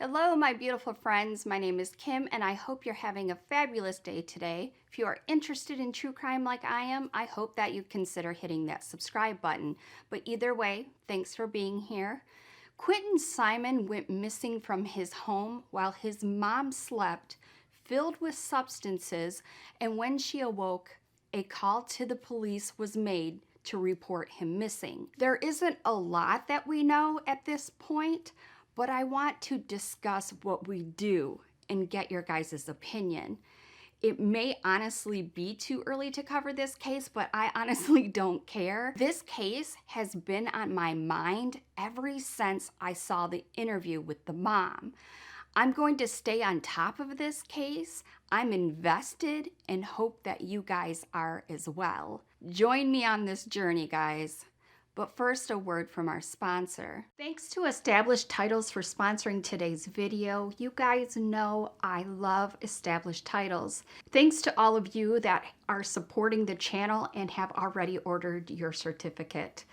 Hello, my beautiful friends. My name is Kim, and I hope you're having a fabulous day today. If you are interested in true crime like I am, I hope that you consider hitting that subscribe button. But either way, thanks for being here. Quinton Simon went missing from his home while his mom slept, filled with substances, and when she awoke, a call to the police was made to report him missing. There isn't a lot that we know at this point, but I want to discuss what we do and get your guys' opinion. It may honestly be too early to cover this case, but I honestly don't care. This case has been on my mind ever since I saw the interview with the mom. I'm going to stay on top of this case. I'm invested and hope that you guys are as well. Join me on this journey, guys. But first, a word from our sponsor. Thanks to Established Titles for sponsoring today's video. You guys know I love Established Titles. Thanks to all of you that are supporting the channel and have already ordered your certificate.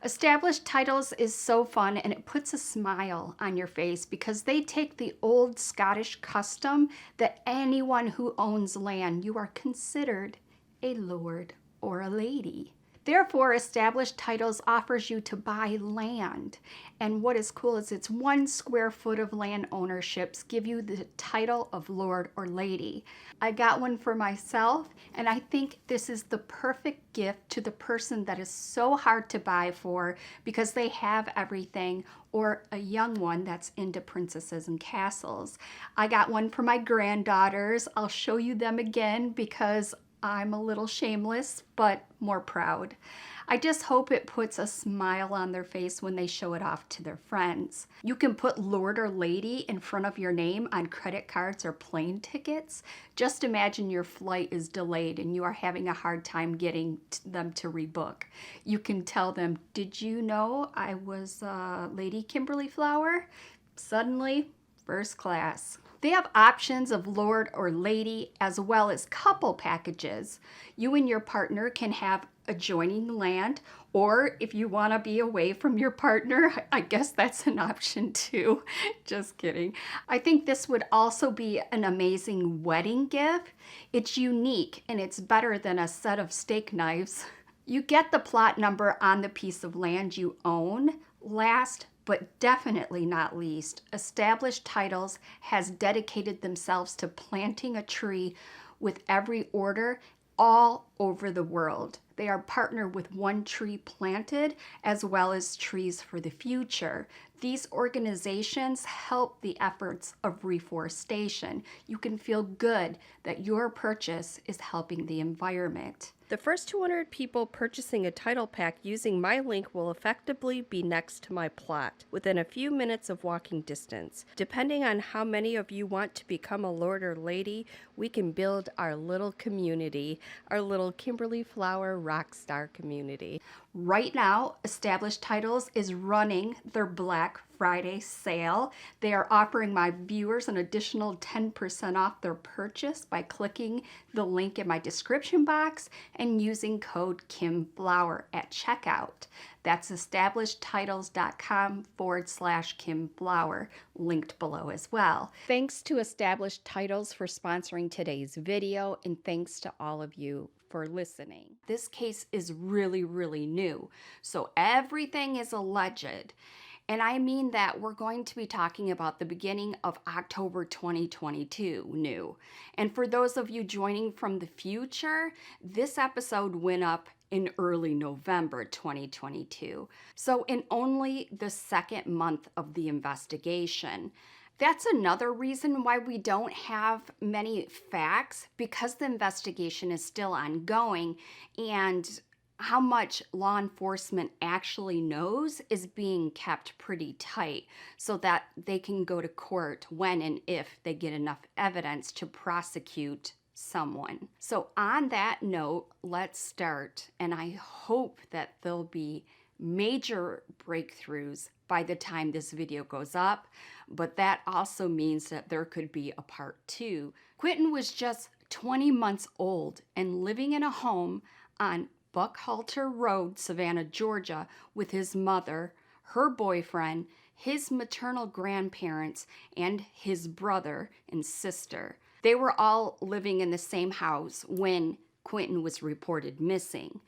Established Titles is so fun and it puts a smile on your face because they take the old Scottish custom that anyone who owns land, you are considered a lord or a lady. Therefore, Established Titles offers you to buy land. And what is cool is it's 1 square foot of land ownerships give you the title of lord or lady. I got one for myself, and I think this is the perfect gift to the person that is so hard to buy for because they have everything, or a young one that's into princesses and castles. I got one for my granddaughters. I'll show you them again because I'm a little shameless, but more proud. I just hope it puts a smile on their face when they show it off to their friends. You can put Lord or Lady in front of your name on credit cards or plane tickets. Just imagine your flight is delayed and you are having a hard time getting them to rebook. You can tell them, did you know I was Lady Kimberly Flower? Suddenly, first class. They have options of lord or lady as well as couple packages. You and your partner can have adjoining land, or if you want to be away from your partner, I guess that's an option too. Just kidding. I think this would also be an amazing wedding gift. It's unique and it's better than a set of steak knives. You get the plot number on the piece of land you own. Last but definitely not least, Established Titles has dedicated themselves to planting a tree with every order all over the world. They are partnered with One Tree Planted as well as Trees for the Future. These organizations help the efforts of reforestation. You can feel good that your purchase is helping the environment. The first 200 people purchasing a title pack using my link will effectively be next to my plot, within a few minutes of walking distance. Depending on how many of you want to become a lord or lady, we can build our little community, our little Kimberly Flower rock star community. Right now, Established Titles is running their Black Friday sale. They are offering my viewers an additional 10% off their purchase by clicking the link in my description box and using code Kimflower at checkout. That's establishedtitles.com/Kimflower, linked below as well. Thanks to Established Titles for sponsoring today's video, and thanks to all of you for listening. This case is really, really new, so everything is alleged. And I mean that we're going to be talking about the beginning of October 2022 new. And for those of you joining from the future, this episode went up in early November 2022. So in only the second month of the investigation. That's another reason why we don't have many facts, because the investigation is still ongoing and how much law enforcement actually knows is being kept pretty tight so that they can go to court when and if they get enough evidence to prosecute someone. So on that note, let's start, and I hope that there'll be major breakthroughs by the time this video goes up, but that also means that there could be a part 2. Quinton was just 20 months old and living in a home on Buckhalter Road, Savannah, Georgia, with his mother, her boyfriend, his maternal grandparents, and his brother and sister. They were all living in the same house when Quinton was reported missing.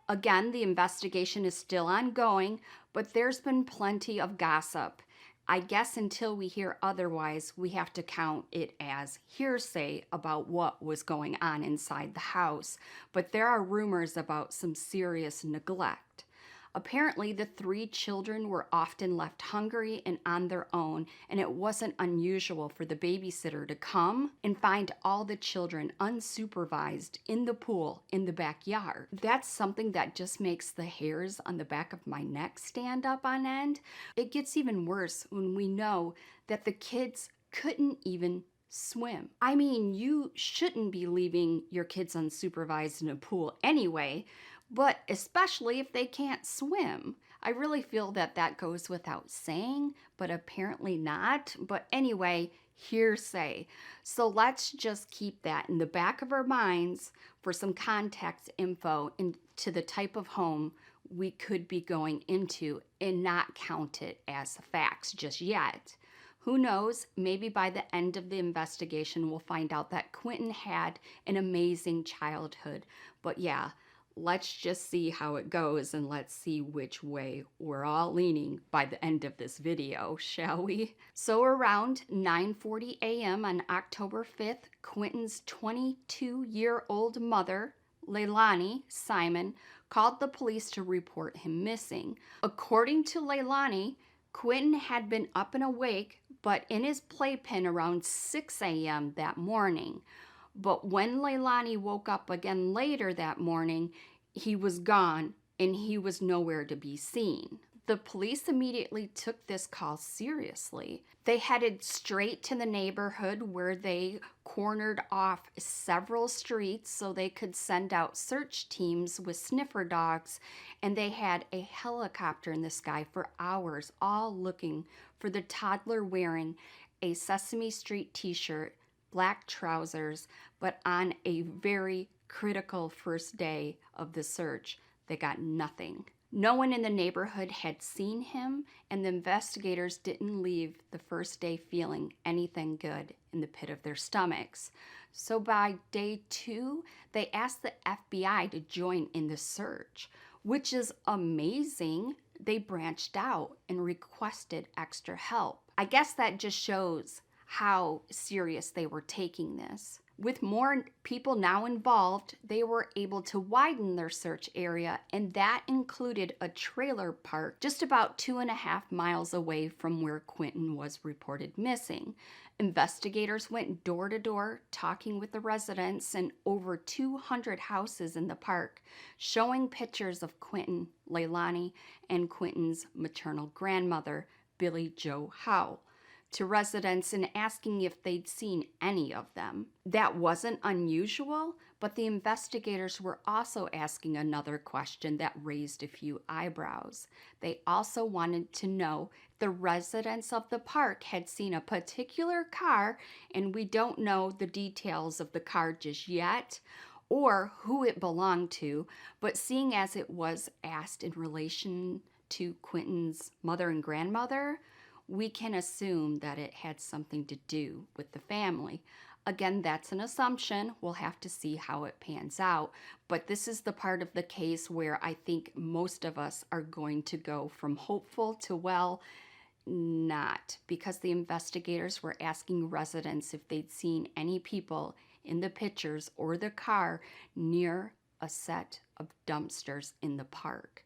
Again, the investigation is still ongoing, but there's been plenty of gossip. I guess until we hear otherwise, we have to count it as hearsay about what was going on inside the house. But there are rumors about some serious neglect. Apparently, the 3 children were often left hungry and on their own, and it wasn't unusual for the babysitter to come and find all the children unsupervised in the pool in the backyard. That's something that just makes the hairs on the back of my neck stand up on end. It gets even worse when we know that the kids couldn't even swim. I mean, you shouldn't be leaving your kids unsupervised in a pool anyway, but especially if they can't swim. I really feel that that goes without saying, but apparently not. But anyway, hearsay. So let's just keep that in the back of our minds for some context info into the type of home we could be going into and not count it as facts just yet. Who knows, maybe by the end of the investigation, we'll find out that Quinton had an amazing childhood. But yeah, let's just see how it goes, and let's see which way we're all leaning by the end of this video, shall we? So around 9:40 a.m. on October 5th, Quinton's 22-year-old mother, Leilani Simon, called the police to report him missing. According to Leilani, Quinton had been up and awake, but in his playpen around 6 a.m. that morning. But when Leilani woke up again later that morning, he was gone and he was nowhere to be seen. The police immediately took this call seriously. They headed straight to the neighborhood where they cornered off several streets so they could send out search teams with sniffer dogs, and they had a helicopter in the sky for hours, all looking for the toddler wearing a Sesame Street t-shirt, black trousers, but on a very critical first day of the search, they got nothing. No one in the neighborhood had seen him, and the investigators didn't leave the first day feeling anything good in the pit of their stomachs. So by day 2, they asked the FBI to join in the search, which is amazing. They branched out and requested extra help. I guess that just shows how serious they were taking this. With more people now involved, they were able to widen their search area, and that included a trailer park just about 2.5 miles away from where Quinton was reported missing. Investigators went door to door talking with the residents in over 200 houses in the park, showing pictures of Quinton, Leilani, and Quinton's maternal grandmother, Billy Jo Howe, to residents and asking if they'd seen any of them. That wasn't unusual, but the investigators were also asking another question that raised a few eyebrows. They also wanted to know if the residents of the park had seen a particular car, and we don't know the details of the car just yet or who it belonged to, but seeing as it was asked in relation to Quinton's mother and grandmother, we can assume that it had something to do with the family. Again, that's an assumption. We'll have to see how it pans out. But this is the part of the case where I think most of us are going to go from hopeful to, well, not, because the investigators were asking residents if they'd seen any people in the pictures or the car near a set of dumpsters in the park.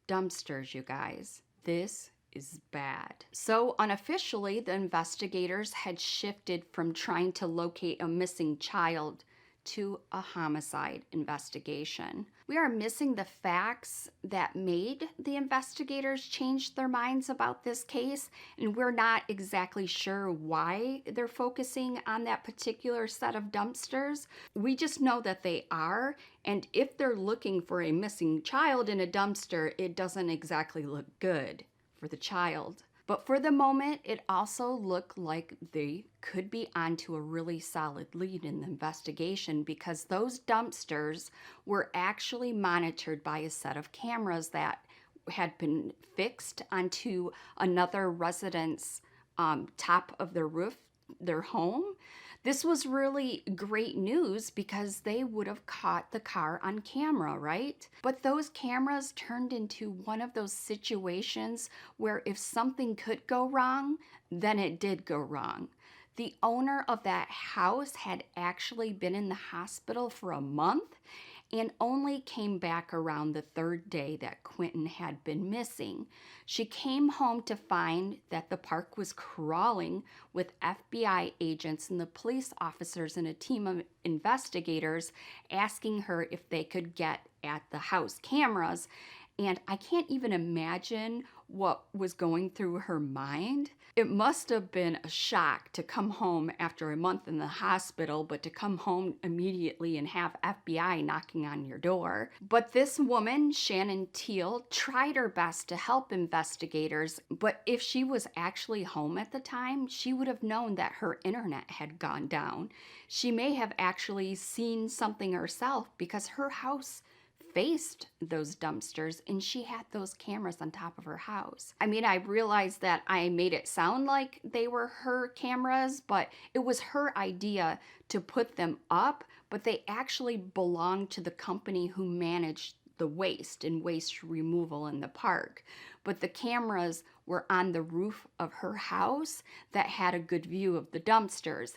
Dumpsters, you guys. This is bad. So unofficially, the investigators had shifted from trying to locate a missing child to a homicide investigation. We are missing the facts that made the investigators change their minds about this case, and we're not exactly sure why they're focusing on that particular set of dumpsters. We just know that they are, and if they're looking for a missing child in a dumpster, it doesn't exactly look good for the child. But for the moment, it also looked like they could be onto a really solid lead in the investigation, because those dumpsters were actually monitored by a set of cameras that had been fixed onto another resident's top of their roof, their home. This was really great news because they would have caught the car on camera, right? But those cameras turned into one of those situations where if something could go wrong, then it did go wrong. The owner of that house had actually been in the hospital for a month and only came back around the third day that Quinton had been missing. She came home to find that the park was crawling with FBI agents and the police officers and a team of investigators asking her if they could get at the house cameras. And I can't even imagine what was going through her mind. It must have been a shock to come home after a month in the hospital, but to come home immediately and have FBI knocking on your door. But this woman, Shannon Teal, tried her best to help investigators, but if she was actually home at the time, she would have known that her internet had gone down. She may have actually seen something herself because her house faced those dumpsters and she had those cameras on top of her house. I mean, I realized that I made it sound like they were her cameras, but it was her idea to put them up, but they actually belonged to the company who managed the waste and waste removal in the park. But the cameras were on the roof of her house that had a good view of the dumpsters.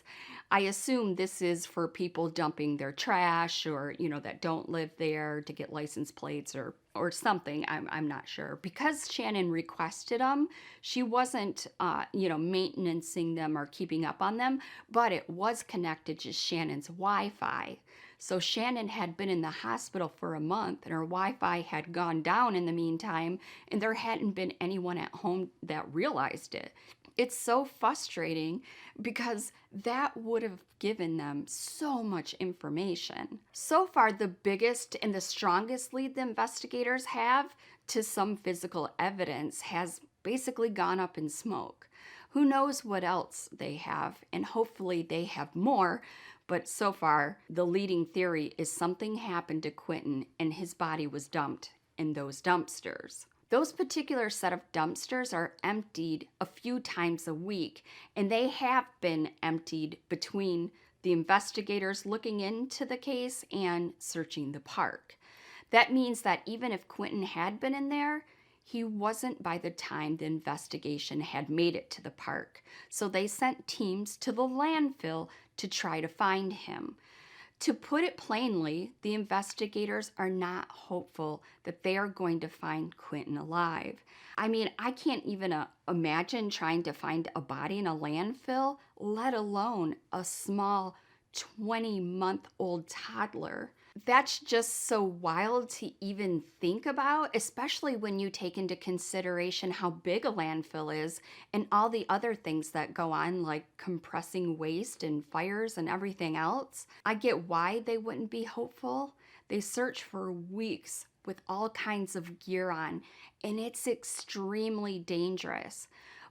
I assume this is for people dumping their trash or, that don't live there to get license plates or something. I'm not sure. Because Shannon requested them, she wasn't, maintaining them or keeping up on them, but it was connected to Shannon's Wi-Fi. So Shannon had been in the hospital for a month and her Wi-Fi had gone down in the meantime, and there hadn't been anyone at home that realized it. It's so frustrating because that would have given them so much information. So far, the biggest and the strongest lead the investigators have to some physical evidence has basically gone up in smoke. Who knows what else they have, and hopefully they have more. But so far, the leading theory is something happened to Quinton and his body was dumped in those dumpsters. Those particular set of dumpsters are emptied a few times a week, and they have been emptied between the investigators looking into the case and searching the park. That means that even if Quinton had been in there, he wasn't by the time the investigation had made it to the park. So they sent teams to the landfill to try to find him. To put it plainly, the investigators are not hopeful that they are going to find Quinton alive. I mean, I can't even imagine trying to find a body in a landfill, let alone a small 20-month-old toddler. That's just so wild to even think about, especially when you take into consideration how big a landfill is and all the other things that go on, like compressing waste and fires and everything else. I get why they wouldn't be hopeful. They search for weeks with all kinds of gear on, and it's extremely dangerous.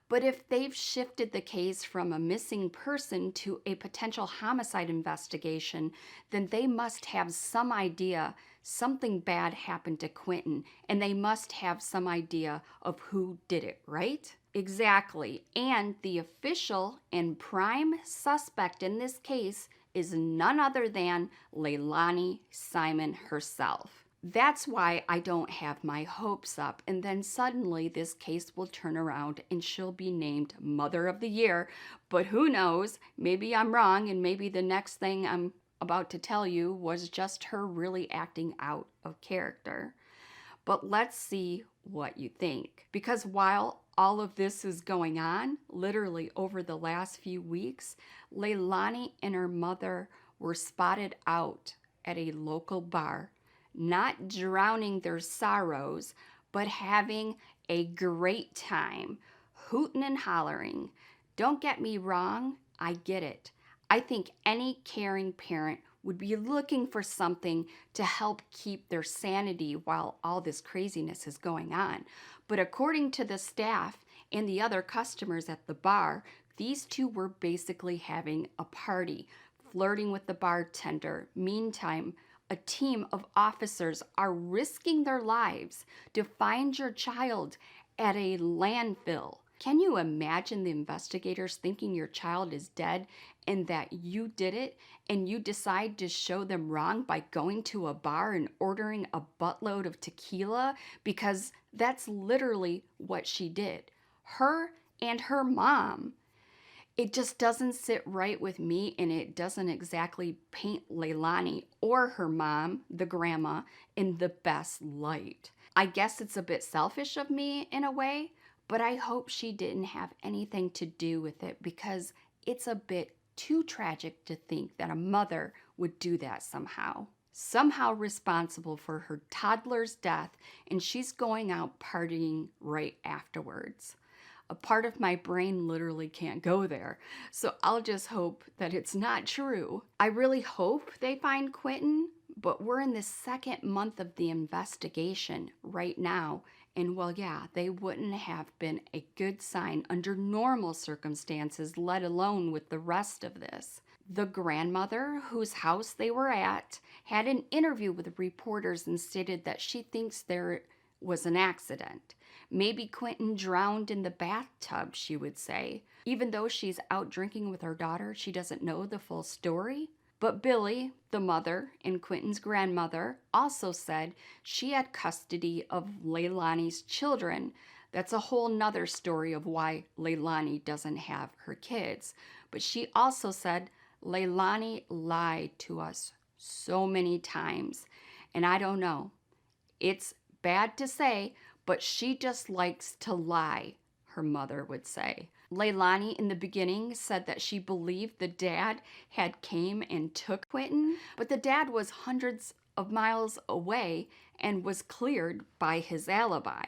But if they've shifted the case from a missing person to a potential homicide investigation, then they must have some idea something bad happened to Quinton, and they must have some idea of who did it, right? Exactly. And the official and prime suspect in this case is none other than Leilani Simon herself. That's why I don't have my hopes up. And then suddenly this case will turn around and she'll be named Mother of the Year. But who knows? Maybe I'm wrong, and maybe the next thing I'm about to tell you was just her really acting out of character. But let's see what you think. Because while all of this is going on, literally over the last few weeks, Leilani and her mother were spotted out at a local bar, not drowning their sorrows, but having a great time, hooting and hollering. Don't get me wrong, I get it. I think any caring parent would be looking for something to help keep their sanity while all this craziness is going on. But according to the staff and the other customers at the bar, these two were basically having a party, flirting with the bartender. Meantime, a team of officers are risking their lives to find your child at a landfill. Can you imagine the investigators thinking your child is dead and that you did it, and you decide to show them wrong by going to a bar and ordering a buttload of tequila? Because that's literally what she did. Her and her mom. It just doesn't sit right with me, and it doesn't exactly paint Leilani or her mom, the grandma, in the best light. I guess it's a bit selfish of me in a way, but I hope she didn't have anything to do with it, because it's a bit too tragic to think that a mother would do that somehow responsible for her toddler's death, and she's going out partying right afterwards. A part of my brain literally can't go there, so I'll just hope that it's not true. I really hope they find Quinton, but we're in the second month of the investigation right now, and well, yeah, they wouldn't have been a good sign under normal circumstances, let alone with the rest of this. The grandmother, whose house they were at, had an interview with reporters and stated that she thinks there was an accident. Maybe Quinton drowned in the bathtub, she would say. Even though she's out drinking with her daughter, she doesn't know the full story. But Billy, the mother, and Quinton's grandmother also said she had custody of Leilani's children. That's a whole nother story of why Leilani doesn't have her kids. But she also said Leilani lied to us so many times. And I don't know. It's bad to say, but she just likes to lie, her mother would say. Leilani in the beginning said that she believed the dad had came and took Quinton, but the dad was hundreds of miles away and was cleared by his alibi.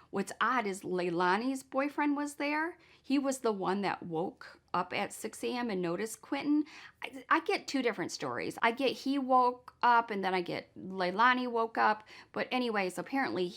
What's odd is Leilani's boyfriend was there. He was the one that woke up at 6 a.m. and noticed Quinton. I get two different stories. I get he woke up, and then I get Leilani woke up. But anyways, apparently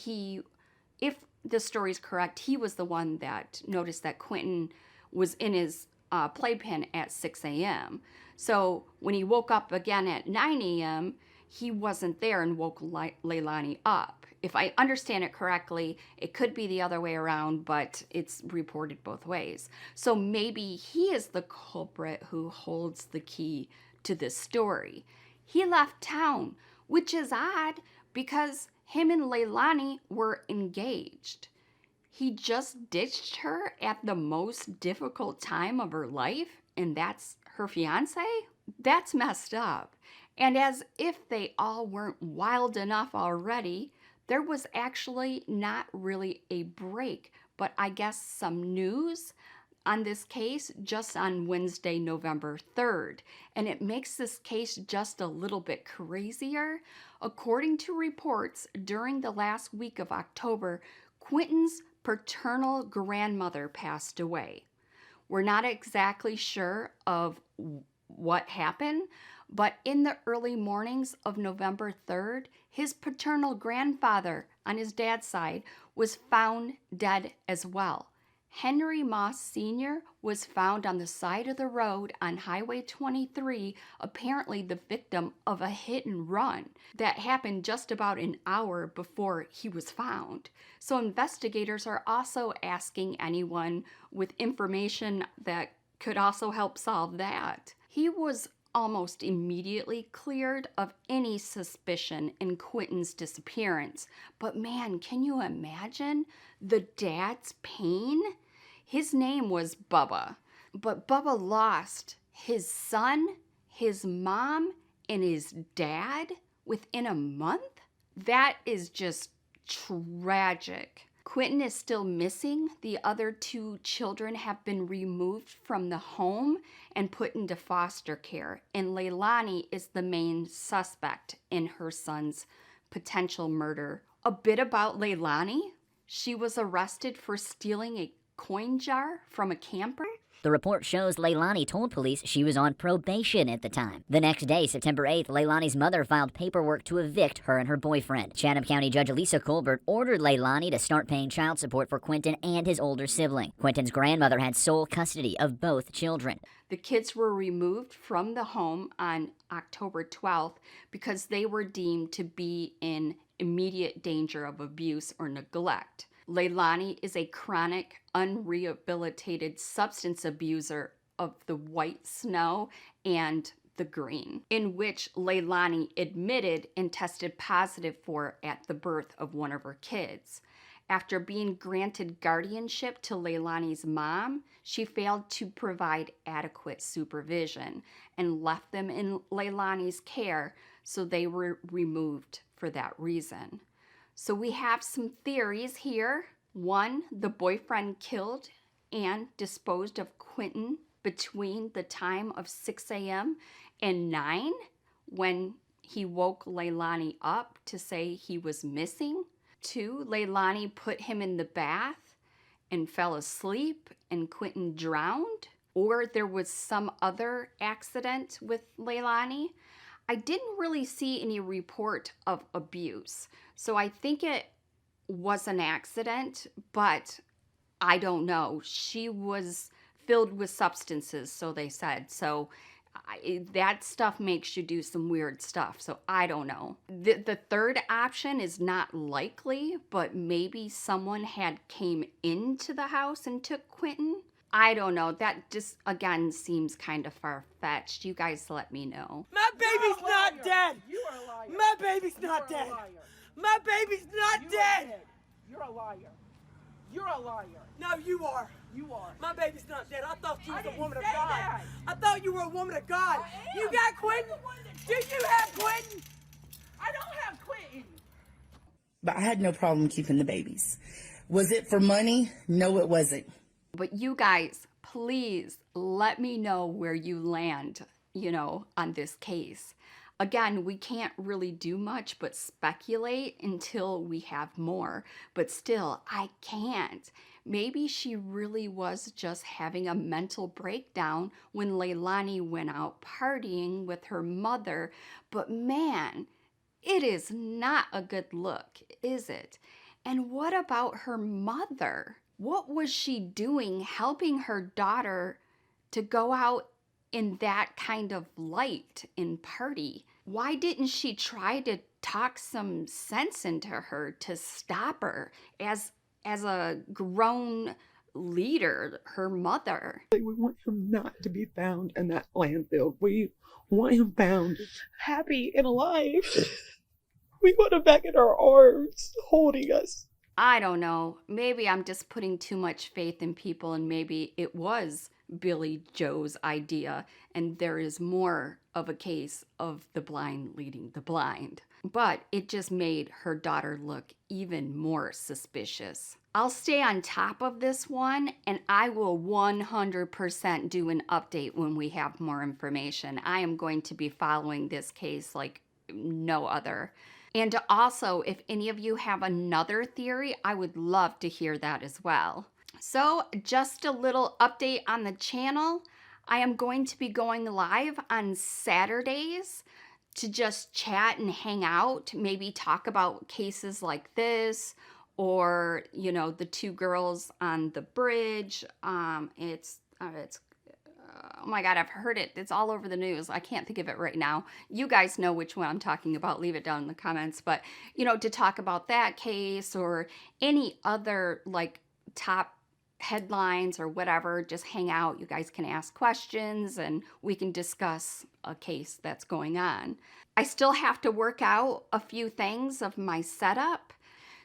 if the story's correct, he was the one that noticed that Quinton was in his playpen at 6 a.m. So when he woke up again at 9 a.m., he wasn't there and woke Leilani up. If I understand it correctly, it could be the other way around, but it's reported both ways. So maybe he is the culprit who holds the key to this story. He left town, which is odd because him and Leilani were engaged. He just ditched her at the most difficult time of her life, and that's her fiance? That's messed up. And as if they all weren't wild enough already, there was actually not really a break, but I guess some news on this case just on Wednesday, November 3rd. And it makes this case just a little bit crazier. According to reports, during the last week of October, Quinton's paternal grandmother passed away. We're not exactly sure of what happened, but in the early mornings of November 3rd, his paternal grandfather on his dad's side was found dead as well. Henry Moss Sr. was found on the side of the road on Highway 23, apparently the victim of a hit and run that happened just about an hour before he was found. So investigators are also asking anyone with information that could also help solve that. He was almost immediately cleared of any suspicion in Quinton's disappearance. But man, can you imagine the dad's pain? His name was Bubba, but Bubba lost his son, his mom, and his dad within a month? That is just tragic. Quinton is still missing. The other two children have been removed from the home and put into foster care. And Leilani is the main suspect in her son's potential murder. A bit about Leilani. She was arrested for stealing a coin jar from a camper. The report shows Leilani told police she was on probation at the time. The next day, September 8th, Leilani's mother filed paperwork to evict her and her boyfriend. Chatham County Judge Elisa Colbert ordered Leilani to start paying child support for Quinton and his older sibling. Quinton's grandmother had sole custody of both children. The kids were removed from the home on October 12th because they were deemed to be in immediate danger of abuse or neglect. Leilani is a chronic, unrehabilitated substance abuser of the white snow and the green, in which Leilani admitted and tested positive for at the birth of one of her kids. After being granted guardianship to Leilani's mom, she failed to provide adequate supervision and left them in Leilani's care, so they were removed for that reason. So we have some theories here. One, the boyfriend killed and disposed of Quinton between the time of 6 a.m. and 9 when he woke Leilani up to say he was missing. 2, Leilani put him in the bath and fell asleep and Quinton drowned. Or there was some other accident with Leilani. I didn't really see any report of abuse, so I think it was an accident, but I don't know. She was filled with substances, so they said. So that stuff makes you do some weird stuff, so I don't know. The third option is not likely, but maybe someone had came into the house and took Quinton. I don't know. That just, again, seems kind of far-fetched. You guys let me know. My baby's not dead. You are a liar. My baby's not dead. My baby's not dead. You're a liar. You're a liar. No, you are. You are. My baby's not dead. I thought you was a woman of say God. that. I thought you were a woman of God. I am. You got Quinton? You're the one that- Do you have Quinton? I don't have Quinton. But I had no problem keeping the babies. Was it for money? No, it wasn't. But you guys, please let me know where you land, on this case. Again, we can't really do much but speculate until we have more. But still, I can't. Maybe she really was just having a mental breakdown when Leilani went out partying with her mother. But man, it is not a good look, is it? And what about her mother? What was she doing helping her daughter to go out in that kind of light and party? Why didn't she try to talk some sense into her to stop her as a grown leader, her mother? We want him not to be found in that landfill. We want him found happy and alive. We want him back in our arms, holding us. I don't know. Maybe I'm just putting too much faith in people, and maybe it was Billy Joe's idea, and there is more of a case of the blind leading the blind. But it just made her daughter look even more suspicious. I'll stay on top of this one, and I will 100% do an update when we have more information. I am going to be following this case like no other. And also, if any of you have another theory, I would love to hear that as well. So, just a little update on the channel. I am going to be going live on Saturdays to just chat and hang out, maybe talk about cases like this, or, the 2 girls on the bridge. Oh my God, I've heard it. It's all over the news. I can't think of it right now. You guys know which one I'm talking about. Leave it down in the comments. But, to talk about that case or any other top headlines or whatever, just hang out. You guys can ask questions and we can discuss a case that's going on. I still have to work out a few things of my setup.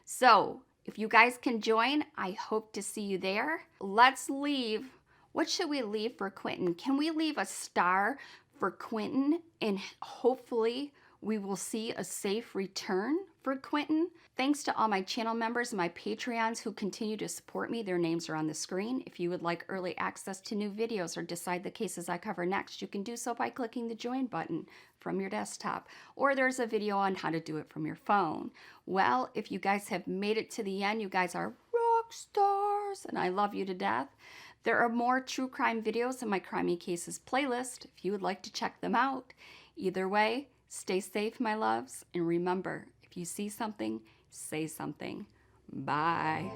So if you guys can join, I hope to see you there. Let's leave. What should we leave for Quinton? Can we leave a star for Quinton? And hopefully we will see a safe return for Quinton. Thanks to all my channel members and my Patreons who continue to support me. Their names are on the screen. If you would like early access to new videos or decide the cases I cover next, you can do so by clicking the join button from your desktop. Or there's a video on how to do it from your phone. Well, if you guys have made it to the end, you guys are rock stars and I love you to death. There are more true crime videos in my Crimey Cases playlist if you would like to check them out. Either way, stay safe, my loves, and remember, if you see something, say something. Bye.